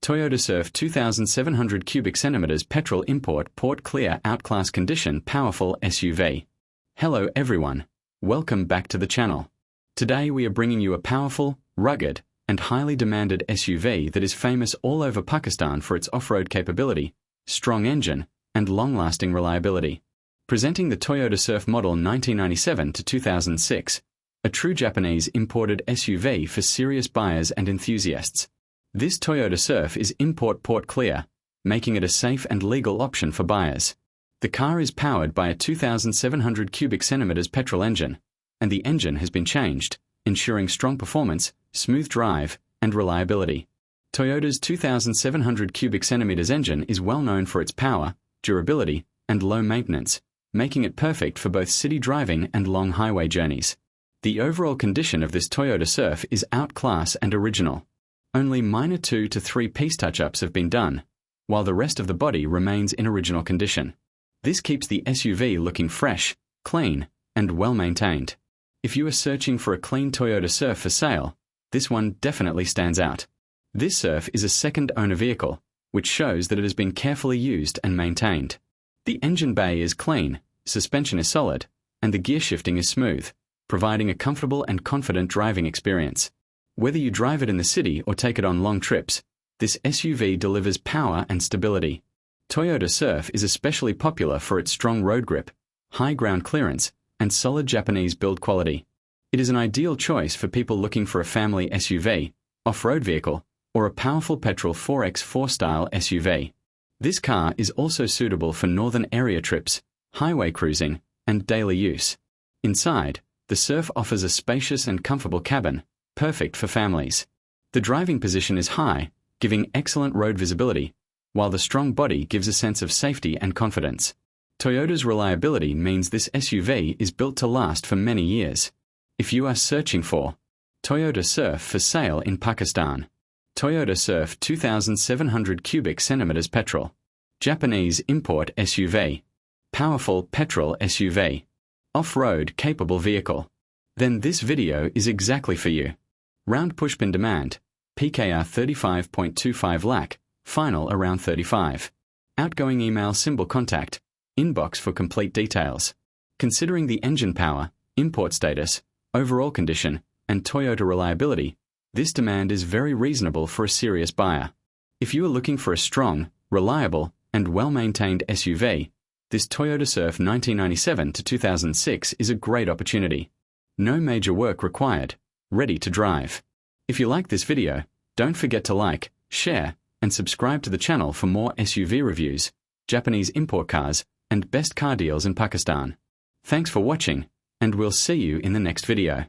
Toyota Surf 2700 cubic centimeters petrol import port clear Outclass condition powerful SUV. Hello everyone. Welcome back to the channel. Today we are bringing you a powerful, rugged, and highly demanded SUV that is famous all over Pakistan for its off-road capability, strong engine, and long-lasting reliability. Presenting the Toyota Surf model 1997 to 2006, a true Japanese imported SUV for serious buyers and enthusiasts. This Toyota Surf is import port clear, making it a safe and legal option for buyers. The car is powered by a 2700 cubic centimeters petrol engine, and the engine has been changed, ensuring strong performance, smooth drive, and reliability. Toyota's 2700 cubic centimeters engine is well known for its power, durability, and low maintenance, making it perfect for both city driving and long highway journeys. The overall condition of this Toyota Surf is outclass and original. Only minor 2 to 3 piece touch-ups have been done, while the rest of the body remains in original condition. This keeps the SUV looking fresh, clean, and well-maintained. If you are searching for a clean Toyota Surf for sale, this one definitely stands out. This Surf is a second-owner vehicle, which shows that it has been carefully used and maintained. The engine bay is clean, suspension is solid, and the gear shifting is smooth, providing a comfortable and confident driving experience. Whether you drive it in the city or take it on long trips, this SUV delivers power and stability. Toyota Surf is especially popular for its strong road grip, high ground clearance, and solid Japanese build quality. It is an ideal choice for people looking for a family SUV, off-road vehicle, or a powerful petrol 4x4 style SUV. This car is also suitable for northern area trips, highway cruising, and daily use. Inside, the Surf offers a spacious and comfortable cabin, perfect for families. The driving position is high, giving excellent road visibility, while the strong body gives a sense of safety and confidence. Toyota's reliability means this SUV is built to last for many years. If you are searching for Toyota Surf for sale in Pakistan, Toyota Surf 2700 cubic centimeters petrol, Japanese import SUV, powerful petrol SUV, off-road capable vehicle, then this video is exactly for you. Round pushpin demand, PKR 35.25 lakh, final around 35. Outgoing email symbol contact, inbox for complete details. Considering the engine power, import status, overall condition, and Toyota reliability, this demand is very reasonable for a serious buyer. If you are looking for a strong, reliable, and well-maintained SUV, this Toyota Surf 1997 to 2006 is a great opportunity. No major work required, ready to drive. If you like this video, don't forget to like, share, and subscribe to the channel for more SUV reviews, Japanese import cars, and best car deals in Pakistan. Thanks for watching, and we'll see you in the next video.